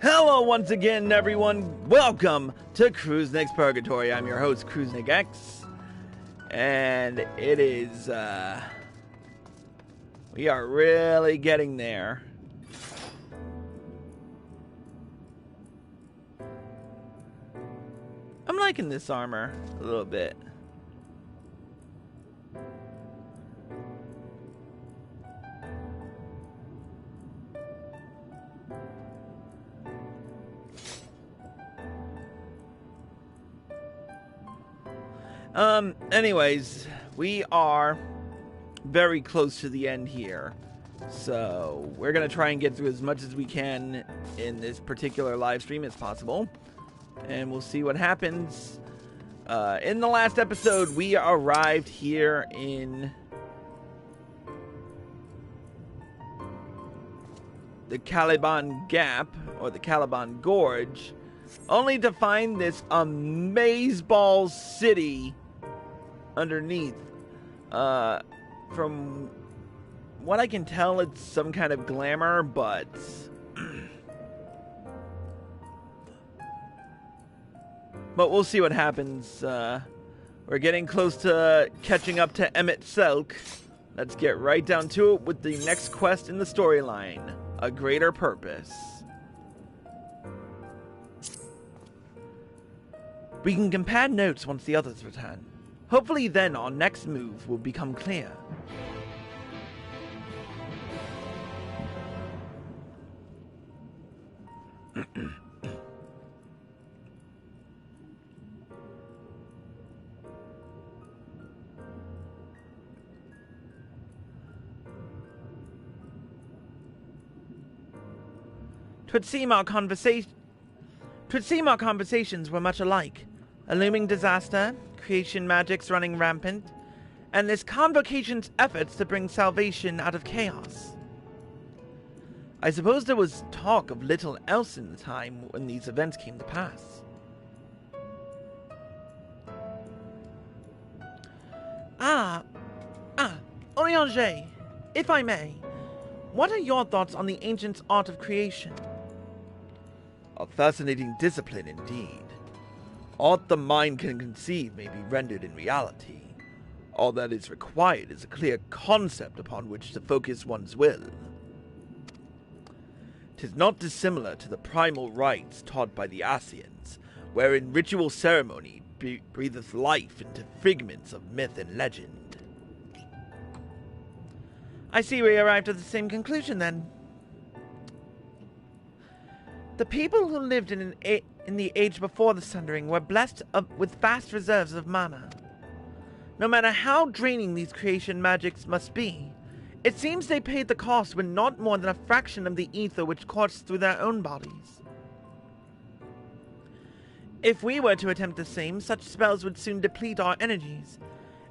Hello once again, everyone. Welcome to Crusnik's Purgatory. I'm your host, Crusnik X. And it is, we are really getting there. I'm liking this armor a little bit. Anyways, we are very close to the end here. So, we're going to try and get through as much as we can in this particular live stream as possible. And we'll see what happens. In the last episode, we arrived here in the Caliban Gap, or the Caliban Gorge, only to find this amazeball city underneath. From what I can tell, it's some kind of glamour, but but we'll see what happens. We're getting close to catching up to Emet-Selch. Let's get right down to it with the next quest in the storyline, A Greater Purpose. We can compare notes once the others return. Hopefully then our next move will become clear. Twould seem our conversations were much alike. A looming disaster, creation magics running rampant, and this convocation's efforts to bring salvation out of chaos. I suppose there was talk of little else in the time when these events came to pass. Orianger, if I may, what are your thoughts on the ancients' art of creation? A fascinating discipline indeed. Aught the mind can conceive may be rendered in reality. All that is required is a clear concept upon which to focus one's will. 'Tis not dissimilar to the primal rites taught by the Asians, wherein ritual ceremony breatheth life into figments of myth and legend. I see we arrived at the same conclusion then. The people who lived in the age before the Sundering were blessed with vast reserves of mana. No matter how draining these creation magics must be, it seems they paid the cost with not more than a fraction of the ether which coursed through their own bodies. If we were to attempt the same, such spells would soon deplete our energies,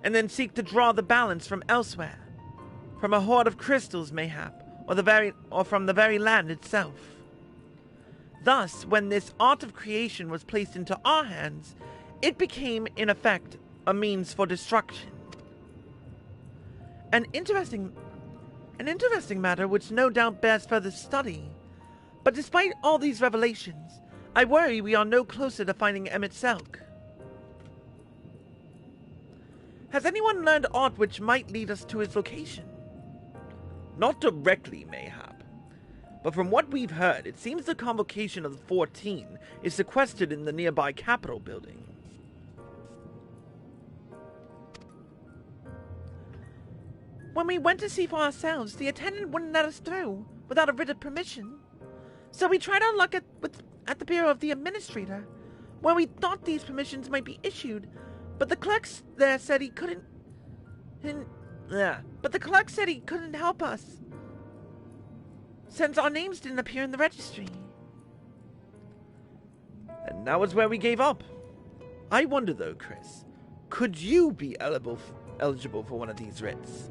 and then seek to draw the balance from elsewhere, from a hoard of crystals mayhap, or from the very land itself. Thus, when this art of creation was placed into our hands, it became, in effect, a means for destruction. An interesting matter which no doubt bears further study. But despite all these revelations, I worry we are no closer to finding Emet-Selch. Has anyone learned aught which might lead us to his location? Not directly, mayhap. But from what we've heard, it seems the convocation of the 14 is sequestered in the nearby Capitol building. When we went to see for ourselves, the attendant wouldn't let us through without a written permission. So we tried our luck at the bureau of the administrator, where we thought these permissions might be issued, but the clerk there said he couldn't help us, since our names didn't appear in the registry. And that was where we gave up. I wonder though, Chris, could you be eligible for one of these writs?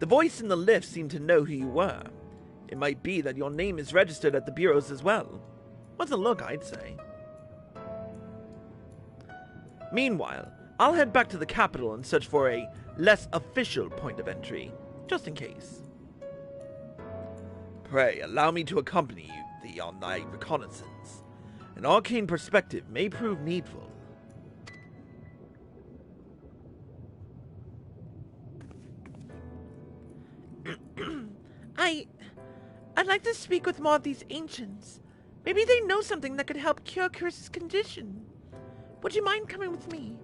The voice in the lift seemed to know who you were. It might be that your name is registered at the bureaus as well. Worth a look, I'd say. Meanwhile, I'll head back to the capital and search for a less official point of entry, just in case. Pray, allow me to accompany thee on thy reconnaissance. An arcane perspective may prove needful. I'd like to speak with more of these ancients. Maybe they know something that could help cure Chris' condition. Would you mind coming with me?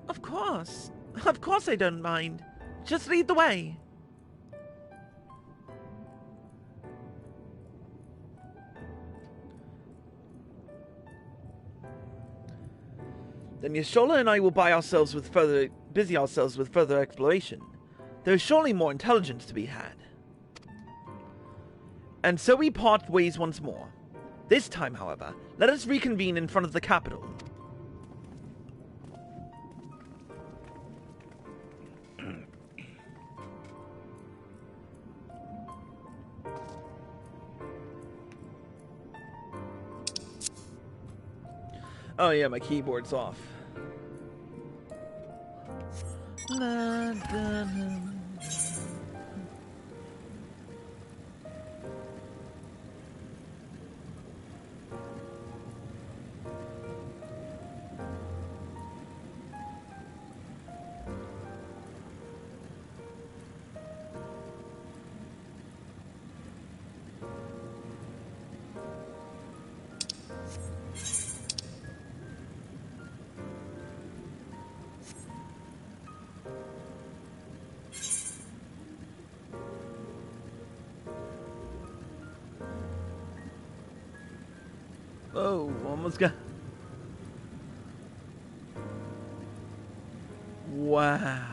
Of course. Of course I don't mind. Just lead the way. Then Yashola and I will busy ourselves with further exploration. There is surely more intelligence to be had. And so we part ways once more. This time, however, let us reconvene in front of the capital. Oh yeah, my keyboard's off. Oh, almost got... Wow.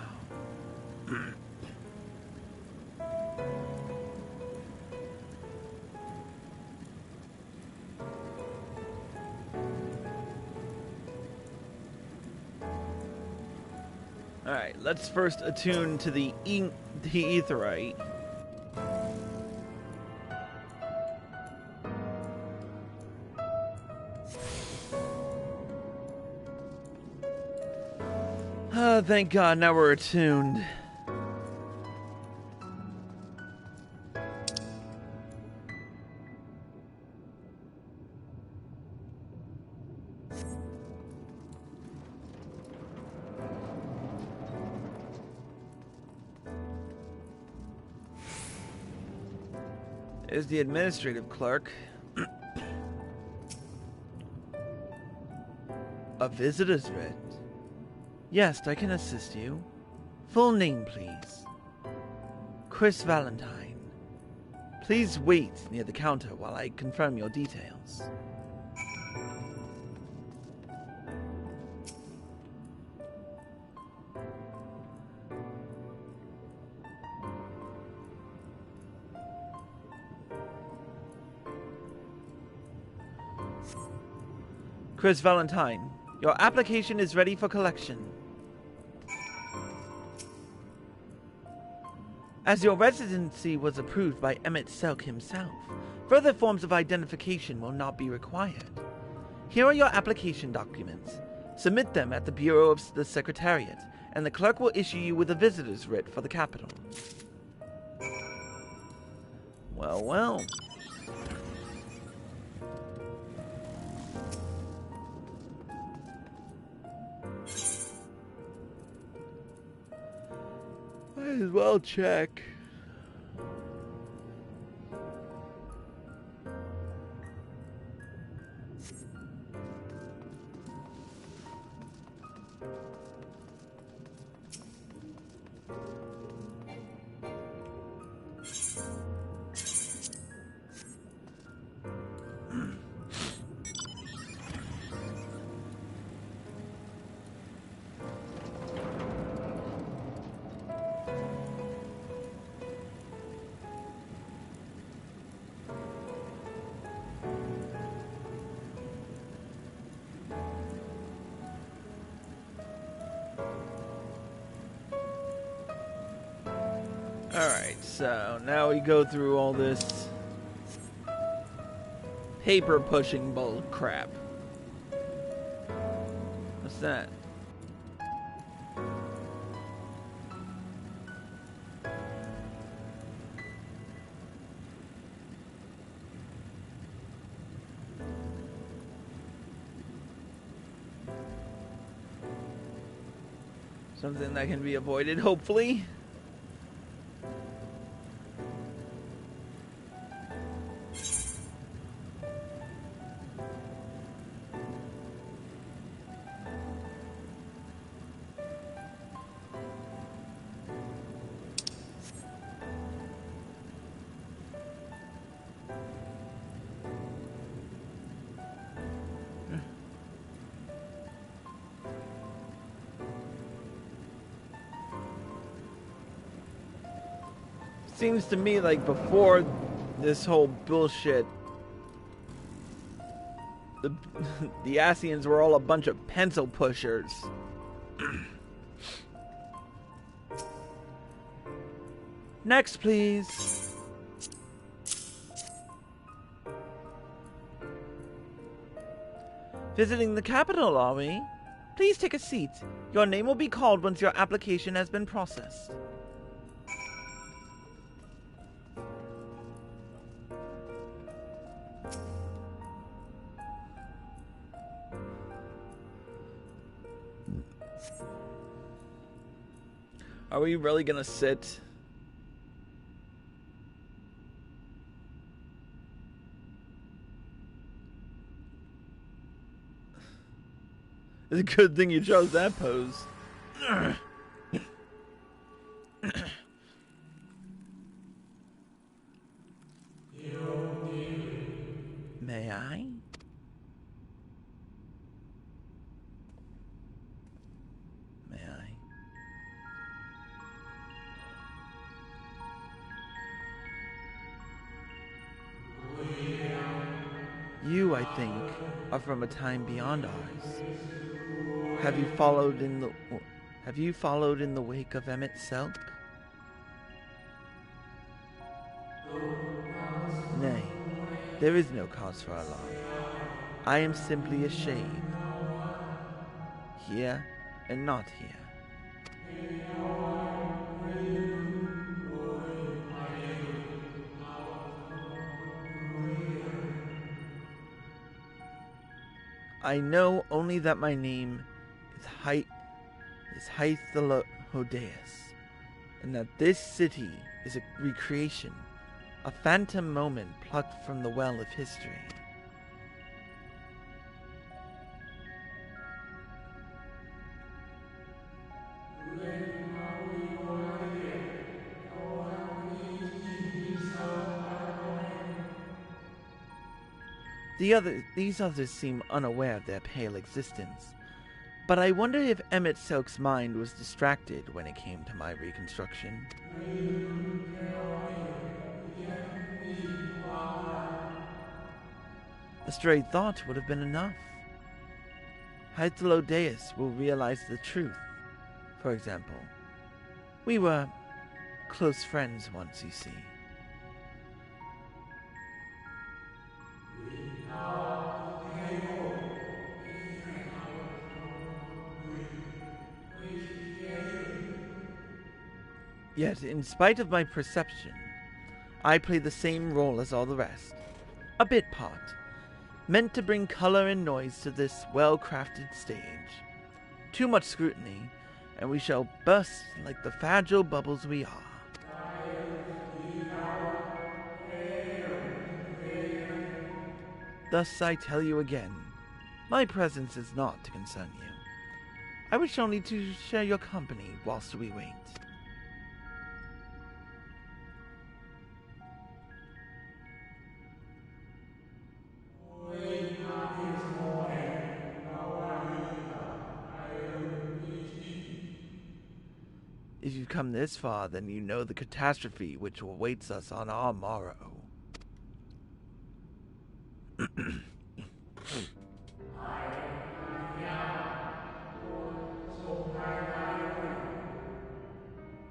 Alright, let's first attune to the Aetheryte. Oh, thank God, now we're attuned. Is the administrative clerk. A visitor's writ. Yes, I can assist you. Full name, please. Chris Valentine. Please wait near the counter while I confirm your details. Chris Valentine, your application is ready for collection. As your residency was approved by Emet-Selch himself, further forms of identification will not be required. Here are your application documents. Submit them at the Bureau of the Secretariat, and the clerk will issue you with a visitor's writ for the capital. Well, well. Might as well check. Alright, so now we go through all this paper pushing bull crap. What's that? Something that can be avoided, hopefully. Seems to me like before this whole bullshit, the Asians were all a bunch of pencil pushers. Next, please. Visiting the capital, are we? Please take a seat. Your name will be called once your application has been processed. Are we really gonna sit? It's a good thing you chose that pose. May I? May I? You, I think, are from a time beyond ours. Have you followed in the wake of Emet-Selch? Nay, there is no cause for alarm. I am simply a shade. Here and not here. I know only that my name is Hythalodeus, and that this city is a recreation, a phantom moment plucked from the well of history. These others seem unaware of their pale existence, but I wonder if Emet-Selch's mind was distracted when it came to my reconstruction. A stray thought would have been enough. Hythalodeus will realize the truth. For example, we were close friends once, you see. Yet, in spite of my perception, I play the same role as all the rest. A bit part, meant to bring color and noise to this well-crafted stage. Too much scrutiny, and we shall burst like the fragile bubbles we are. Thus I tell you again, my presence is not to concern you. I wish only to share your company whilst we wait. If you've come this far, then you know the catastrophe which awaits us on our morrow.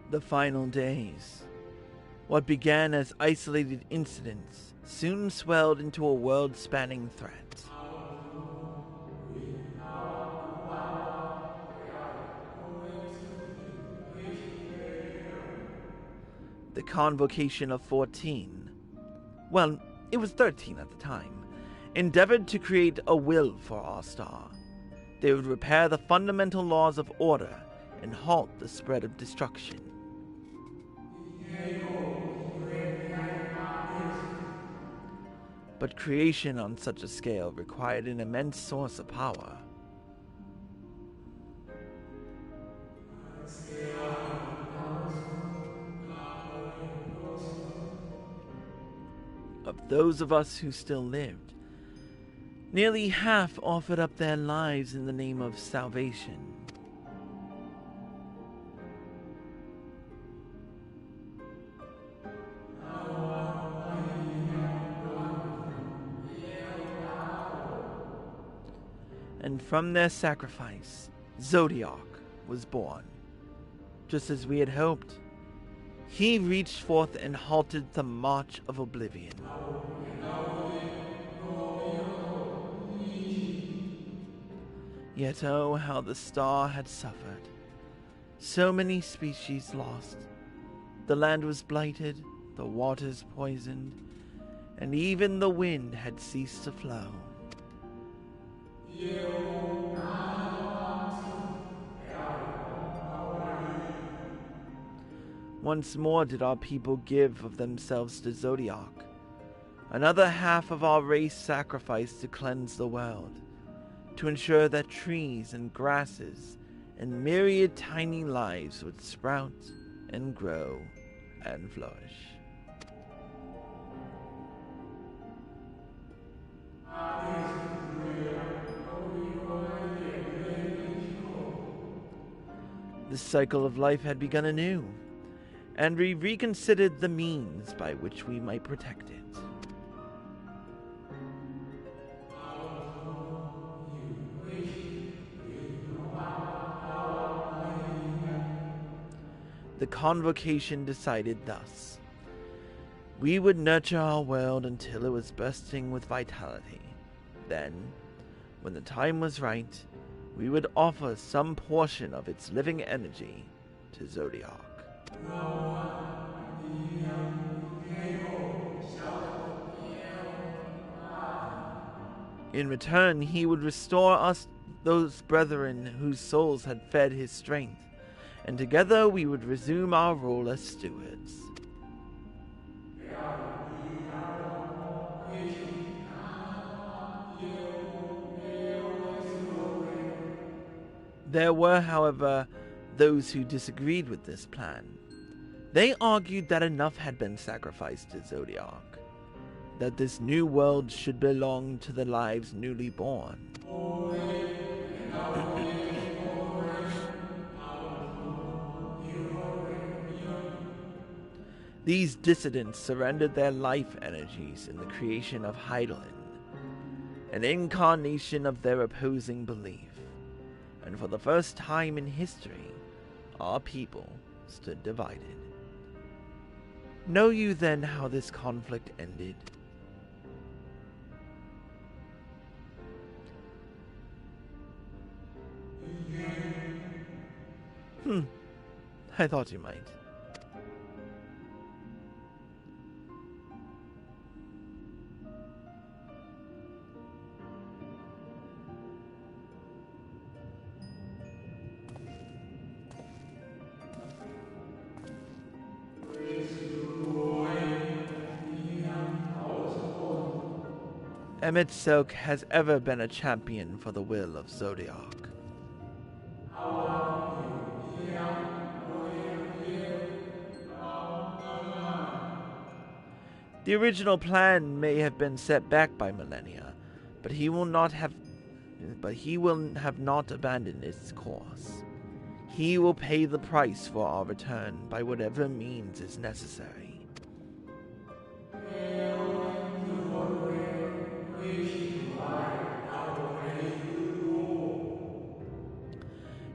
The final days. What began as isolated incidents soon swelled into a world-spanning threat. The Convocation of 14, well, it was 13 at the time, endeavored to create a will for our star. They would repair the fundamental laws of order and halt the spread of destruction. But creation on such a scale required an immense source of power. Of those of us who still lived, nearly half offered up their lives in the name of salvation. And from their sacrifice, Zodiac was born. Just as we had hoped, he reached forth and halted the march of oblivion. Yet oh, how the star had suffered. So many species lost. The land was blighted, the waters poisoned, and even the wind had ceased to flow. Once more did our people give of themselves to Zodiac. Another half of our race sacrificed to cleanse the world, to ensure that trees and grasses and myriad tiny lives would sprout and grow and flourish. The cycle of life had begun anew, and we reconsidered the means by which we might protect it. The convocation decided thus. We would nurture our world until it was bursting with vitality. Then, when the time was right, we would offer some portion of its living energy to Zodiac. In return, he would restore us those brethren whose souls had fed his strength, and together we would resume our role as stewards. There were, however, those who disagreed with this plan. They argued that enough had been sacrificed to Zodiac, that this new world should belong to the lives newly born. These dissidents surrendered their life energies in the creation of Heidelin, an incarnation of their opposing belief. And for the first time in history, our people stood divided. Know you then how this conflict ended? I thought you might. Emet-Selch has ever been a champion for the will of Zodiac. The original plan may have been set back by millennia, but he will have not abandoned its course. He will pay the price for our return by whatever means is necessary.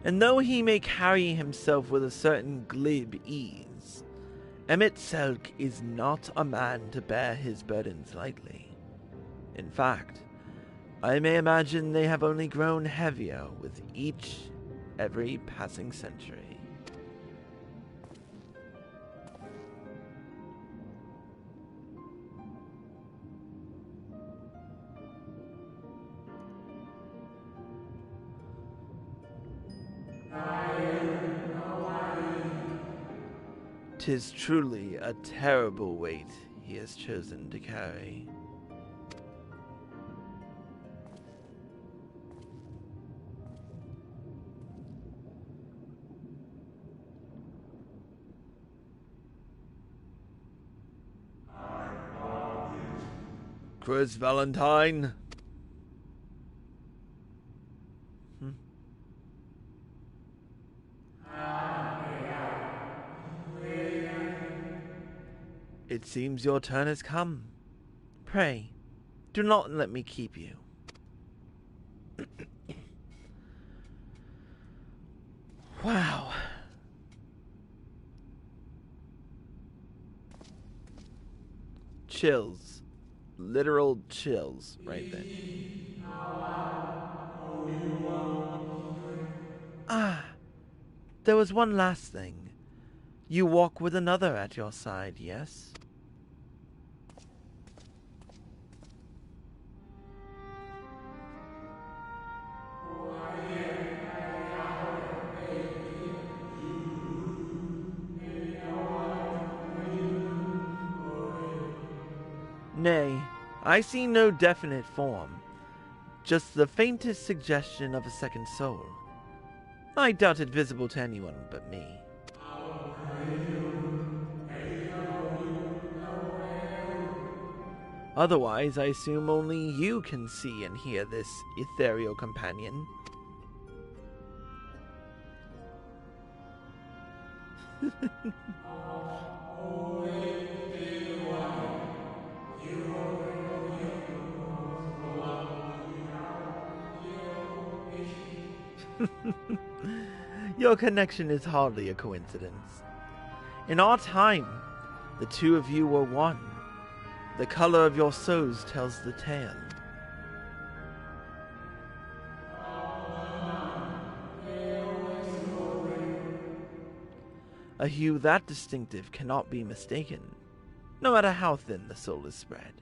And though he may carry himself with a certain glib ease, Emet-Selch is not a man to bear his burdens lightly. In fact, I may imagine they have only grown heavier with every passing century. 'Tis truly a terrible weight he has chosen to carry. Chris Valentine. It seems your turn has come. Pray, do not let me keep you. Wow. Chills. Literal chills right then. Ah, there was one last thing. You walk with another at your side, yes? Nay, I see no definite form, just the faintest suggestion of a second soul. I doubt it visible to anyone but me. Otherwise, I assume only you can see and hear this ethereal companion. Your connection is hardly a coincidence. In our time, the two of you were one. The color of your souls tells the tale. A hue that distinctive cannot be mistaken, no matter how thin the soul is spread.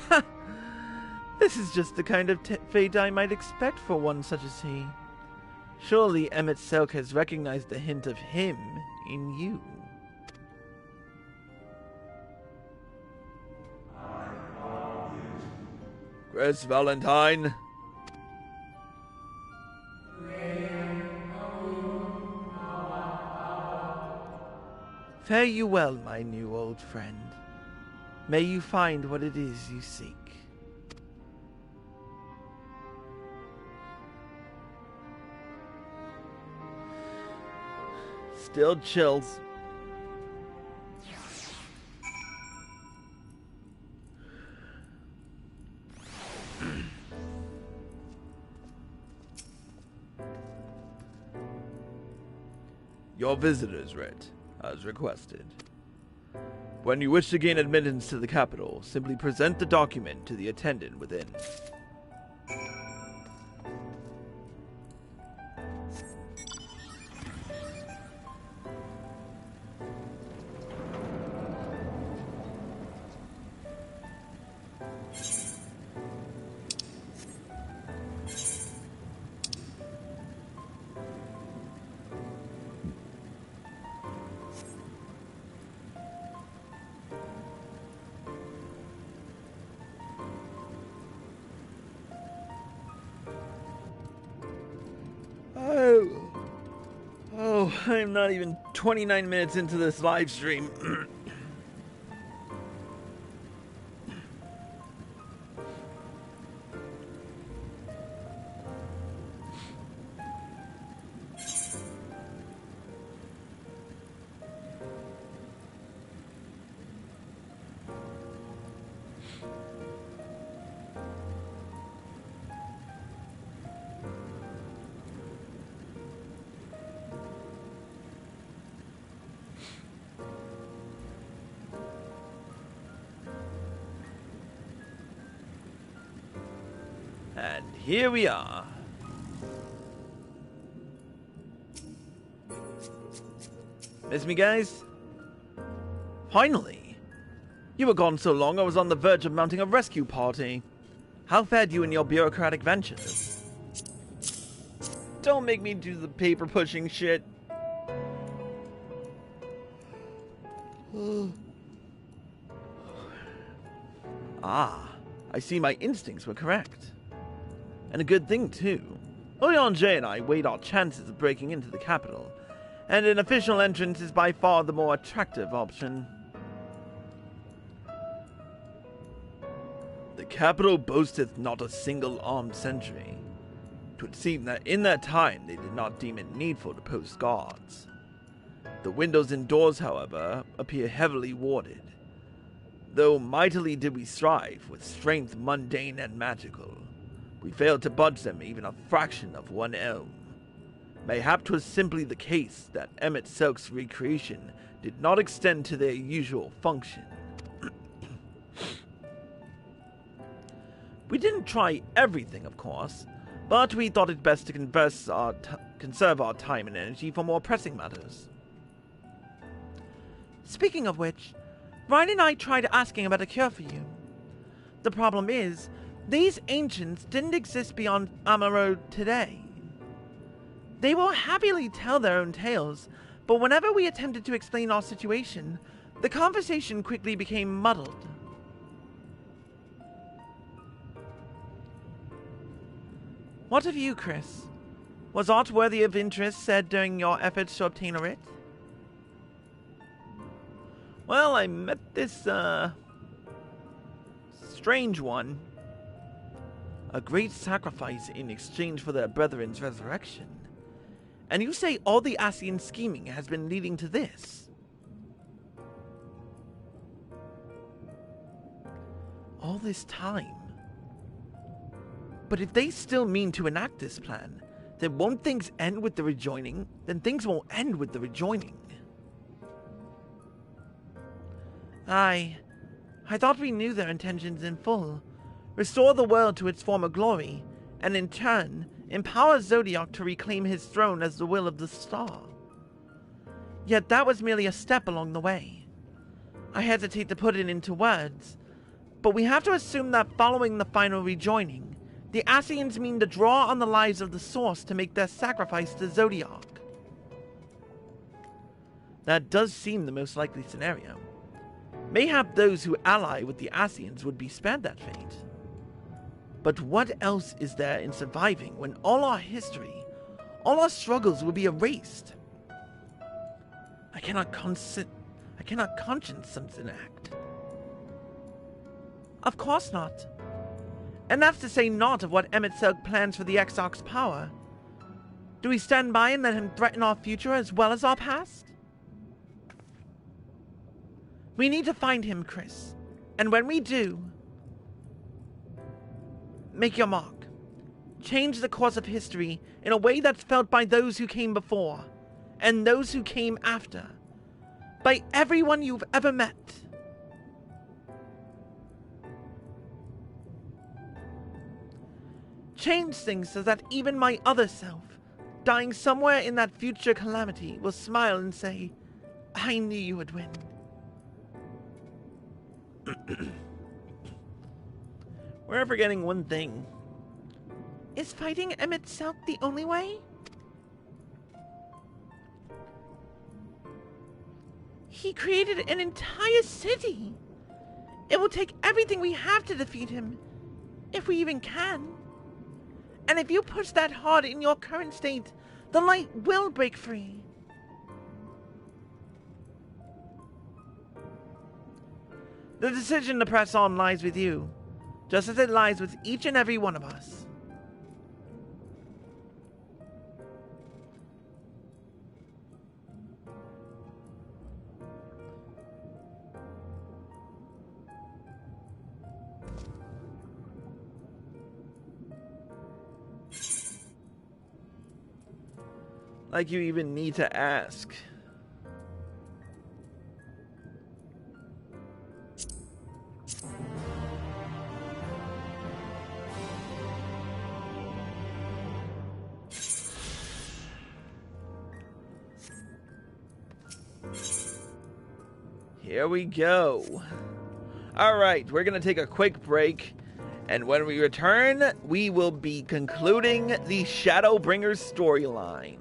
Ha! This is just the kind of fate I might expect for one such as he. Surely Emet-Selch has recognized the hint of him in you. Chris Valentine. Fare you well, my new old friend. May you find what it is you seek. Still chills. Your visitors, Rit, as requested. When you wish to gain admittance to the capital, simply present the document to the attendant within. Oh, I'm not even 29 minutes into this live stream. And here we are. Miss me, guys? Finally! You were gone so long I was on the verge of mounting a rescue party. How fared you in your bureaucratic ventures? Don't make me do the paper-pushing shit. Ah, I see my instincts were correct. And a good thing, too. Oyonjay and I weighed our chances of breaking into the capital, and an official entrance is by far the more attractive option. The capital boasteth not a single armed sentry. 'Twould seem that in that time they did not deem it needful to post guards. The windows and doors, however, appear heavily warded. Though mightily did we strive, with strength mundane and magical, we failed to budge them even a fraction of one elm. Mayhap 'twas simply the case that Emet-Selch's recreation did not extend to their usual function. We didn't try everything, of course, but we thought it best to conserve our time and energy for more pressing matters. Speaking of which, Ryan and I tried asking about a cure for you. The problem is, these ancients didn't exist beyond Amaurot today. They will happily tell their own tales, but whenever we attempted to explain our situation, the conversation quickly became muddled. What of you, Chris? Was aught worthy of interest said during your efforts to obtain a writ? Well, I met this, strange one. A great sacrifice in exchange for their brethren's resurrection. And you say all the Ascian scheming has been leading to this? All this time? But if they still mean to enact this plan, then won't things end with the rejoining? Then things won't end with the rejoining. I thought we knew their intentions in full. Restore the world to its former glory, and in turn, empower Zodiac to reclaim his throne as the will of the star. Yet that was merely a step along the way. I hesitate to put it into words, but we have to assume that following the final rejoining, the Ascians mean to draw on the lives of the Source to make their sacrifice to Zodiac. That does seem the most likely scenario. Mayhap those who ally with the Ascians would be spared that fate. But what else is there in surviving when all our history, all our struggles will be erased? I cannot conscience such an act. Of course not. And that's to say naught of what Emet-Selch plans for the Exarch's power. Do we stand by and let him threaten our future as well as our past? We need to find him, Chris. And when we do, make your mark. Change the course of history in a way that's felt by those who came before, and those who came after. By everyone you've ever met. Change things so that even my other self, dying somewhere in that future calamity, will smile and say, I knew you would win. We're forgetting one thing. Is fighting Emet-Selch the only way? He created an entire city. It will take everything we have to defeat him, if we even can. And if you push that hard in your current state, the light will break free. The decision to press on lies with you, just as it lies with each and every one of us. Like you even need to ask. Here we go. Alright, we're going to take a quick break, and when we return, we will be concluding the Shadowbringers storyline.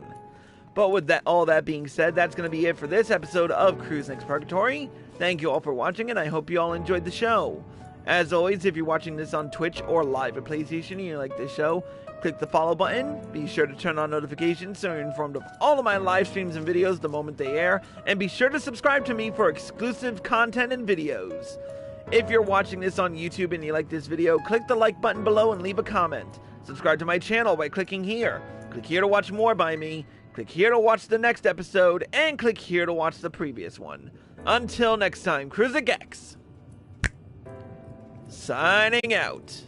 But with all that being said, that's going to be it for this episode of Crusnik's Purgatory. Thank you all for watching, and I hope you all enjoyed the show. As always, if you're watching this on Twitch or live at PlayStation and you like this show, click the follow button, be sure to turn on notifications so you're informed of all of my live streams and videos the moment they air, and be sure to subscribe to me for exclusive content and videos. If you're watching this on YouTube and you like this video, click the like button below and leave a comment. Subscribe to my channel by clicking here. Click here to watch more by me, click here to watch the next episode, and click here to watch the previous one. Until next time, Crusnik X, signing out.